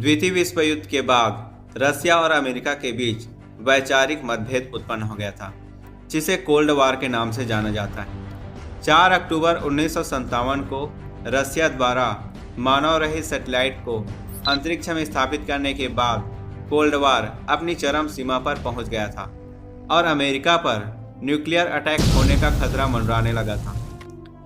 द्वितीय विश्व युद्ध के बाद रसिया और अमेरिका के बीच वैचारिक मतभेद उत्पन्न हो गया था, जिसे कोल्ड वार के नाम से जाना जाता है। 4 अक्टूबर 1957 को रसिया द्वारा मानव रहित सैटेलाइट को अंतरिक्ष में स्थापित करने के बाद कोल्ड वार अपनी चरम सीमा पर पहुंच गया था और अमेरिका पर न्यूक्लियर अटैक होने का खतरा मंडराने लगा था।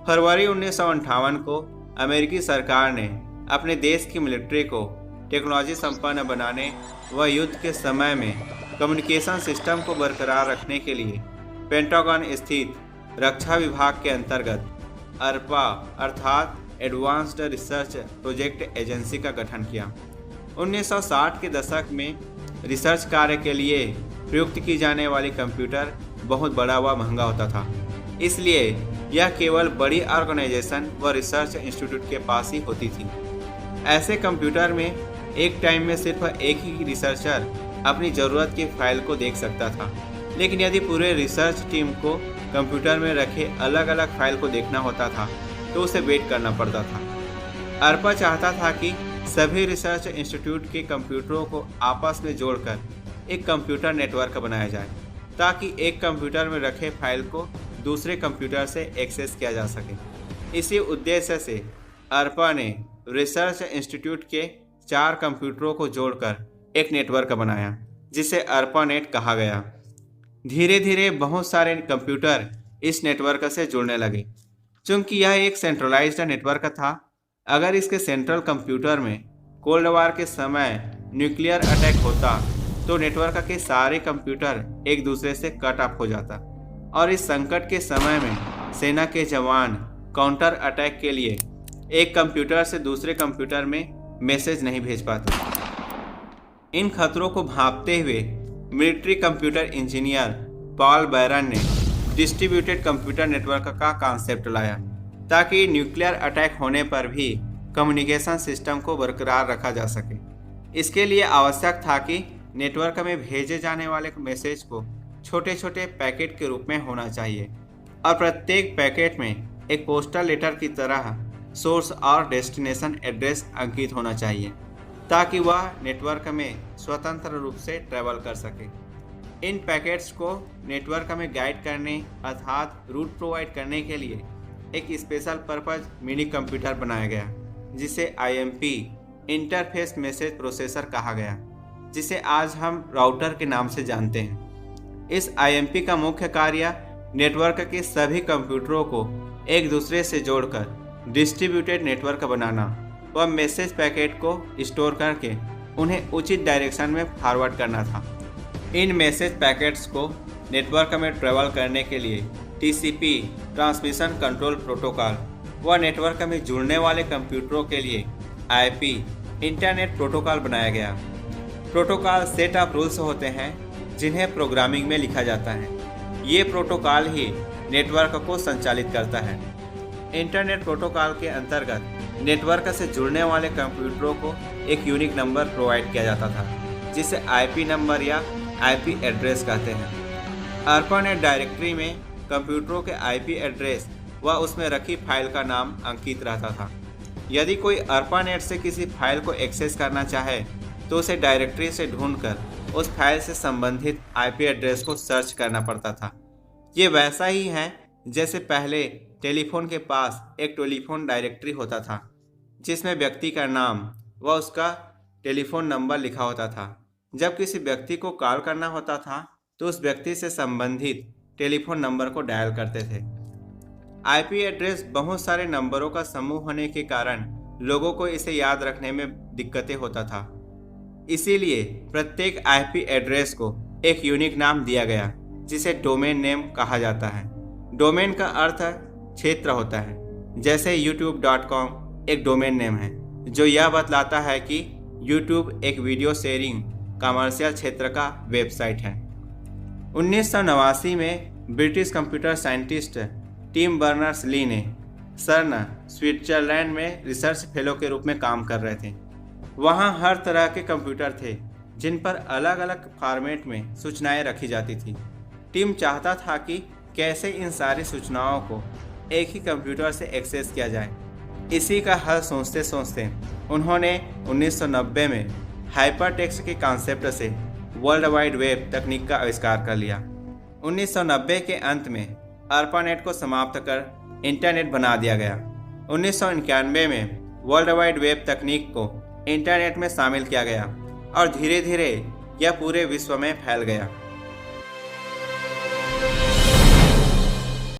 फरवरी 1958 को अमेरिकी सरकार ने अपने देश की मिलिट्री को टेक्नोलॉजी संपन्न बनाने व युद्ध के समय में कम्युनिकेशन सिस्टम को बरकरार रखने के लिए पेंटागन स्थित रक्षा विभाग के अंतर्गत अर्पा अर्थात एडवांस्ड रिसर्च प्रोजेक्ट एजेंसी का गठन किया। 1960 के दशक में रिसर्च कार्य के लिए प्रयुक्त की जाने वाली कंप्यूटर बहुत बड़ा व महंगा होता था, इसलिए यह केवल बड़ी ऑर्गेनाइजेशन व रिसर्च इंस्टीट्यूट के पास ही होती थी। ऐसे कंप्यूटर में एक टाइम में सिर्फ एक ही रिसर्चर अपनी ज़रूरत की फाइल को देख सकता था, लेकिन यदि पूरे रिसर्च टीम को कंप्यूटर में रखे अलग अलग फाइल को देखना होता था तो उसे वेट करना पड़ता था। अर्पा चाहता था कि सभी रिसर्च इंस्टीट्यूट के कंप्यूटरों को आपस में जोड़कर एक कंप्यूटर नेटवर्क बनाया जाए, ताकि एक कंप्यूटर में रखे फाइल को दूसरे कंप्यूटर से एक्सेस किया जा सके। इसी उद्देश्य से अर्पा ने रिसर्च इंस्टीट्यूट के 4 कंप्यूटरों को जोड़कर एक नेटवर्क बनाया, जिसे अर्पानेट कहा गया। धीरे धीरे बहुत सारे कंप्यूटर इस नेटवर्क से जुड़ने लगे। चूंकि यह एक सेंट्रलाइज्ड नेटवर्क था, अगर इसके सेंट्रल कंप्यूटर में कोल्ड वार के समय न्यूक्लियर अटैक होता तो नेटवर्क के सारे कंप्यूटर एक दूसरे से कट ऑफ हो जाता और इस संकट के समय में सेना के जवान काउंटर अटैक के लिए एक कंप्यूटर से दूसरे कंप्यूटर में मैसेज नहीं भेज पाते। इन खतरों को भांपते हुए मिलिट्री कंप्यूटर इंजीनियर पॉल बैरन ने डिस्ट्रीब्यूटेड कंप्यूटर नेटवर्क का कॉन्सेप्ट लाया, ताकि न्यूक्लियर अटैक होने पर भी कम्युनिकेशन सिस्टम को बरकरार रखा जा सके। इसके लिए आवश्यक था कि नेटवर्क में भेजे जाने वाले मैसेज को छोटे छोटे पैकेट के रूप में होना चाहिए और प्रत्येक पैकेट में एक पोस्टल लेटर की तरह सोर्स और डेस्टिनेशन एड्रेस अंकित होना चाहिए, ताकि वह नेटवर्क में स्वतंत्र रूप से ट्रैवल कर सके। इन पैकेट्स को नेटवर्क में गाइड करने अर्थात रूट प्रोवाइड करने के लिए एक स्पेशल पर्पज मिनी कंप्यूटर बनाया गया, जिसे IMP इंटरफेस मैसेज प्रोसेसर कहा गया, जिसे आज हम राउटर के नाम से जानते हैं। इस IMP का मुख्य कार्य नेटवर्क के सभी कंप्यूटरों को एक दूसरे से जोड़कर डिस्ट्रीब्यूटेड नेटवर्क बनाना व मैसेज पैकेट को स्टोर करके उन्हें उचित डायरेक्शन में फॉरवर्ड करना था। इन मैसेज पैकेट्स को नेटवर्क में ट्रैवल करने के लिए TCP ट्रांसमिशन कंट्रोल प्रोटोकॉल व नेटवर्क में जुड़ने वाले कंप्यूटरों के लिए IP इंटरनेट प्रोटोकॉल बनाया गया। प्रोटोकॉल सेट ऑफ रूल्स होते हैं जिन्हें प्रोग्रामिंग में लिखा जाता है। ये प्रोटोकॉल ही नेटवर्क को संचालित करता है। इंटरनेट प्रोटोकॉल के अंतर्गत नेटवर्क से जुड़ने वाले कंप्यूटरों को एक यूनिक नंबर प्रोवाइड किया जाता था, जिसे IP नंबर या IP एड्रेस कहते हैं। अर्पानेट डायरेक्टरी में कंप्यूटरों के IP एड्रेस व उसमें रखी फाइल का नाम अंकित रहता था। यदि कोई अर्पानेट से किसी फाइल को एक्सेस करना चाहे तो उसे डायरेक्टरी से ढूंढकर उस फाइल से संबंधित IP एड्रेस को सर्च करना पड़ता था। ये वैसा ही है जैसे पहले टेलीफोन के पास एक टेलीफोन डायरेक्टरी होता था, जिसमें व्यक्ति का नाम व उसका टेलीफोन नंबर लिखा होता था। जब किसी व्यक्ति को कॉल करना होता था तो उस व्यक्ति से संबंधित टेलीफोन नंबर को डायल करते थे। IP एड्रेस बहुत सारे नंबरों का समूह होने के कारण लोगों को इसे याद रखने में दिक्कतें होता था। इसीलिए प्रत्येक IP एड्रेस को एक यूनिक नाम दिया गया, जिसे डोमेन नेम कहा जाता है। डोमेन का अर्थ क्षेत्र होता है। जैसे youtube.com एक डोमेन नेम है, जो यह बतलाता है कि YouTube एक वीडियो शेयरिंग कमर्शियल क्षेत्र का वेबसाइट है। 1989 में British computer scientist Tim Berners-Lee ने सर्न स्विट्जरलैंड में रिसर्च फेलो के रूप में काम कर रहे थे। वहाँ हर तरह के कंप्यूटर थे जिन पर अलग अलग फॉर्मेट में सूचनाएं रखी जाती थी। टिम चाहता था कि कैसे इन सारी सूचनाओं को एक ही कंप्यूटर से एक्सेस किया जाए। इसी का हल सोचते सोचते उन्होंने 1990 में हाइपरटेक्स्ट के कॉन्सेप्ट से वर्ल्ड वाइड वेब तकनीक का आविष्कार कर लिया। 1990 के अंत में ARPANET को समाप्त कर इंटरनेट बना दिया गया। 1991 में वर्ल्ड वाइड वेब तकनीक को इंटरनेट में शामिल किया गया और धीरे धीरे यह पूरे विश्व में फैल गया।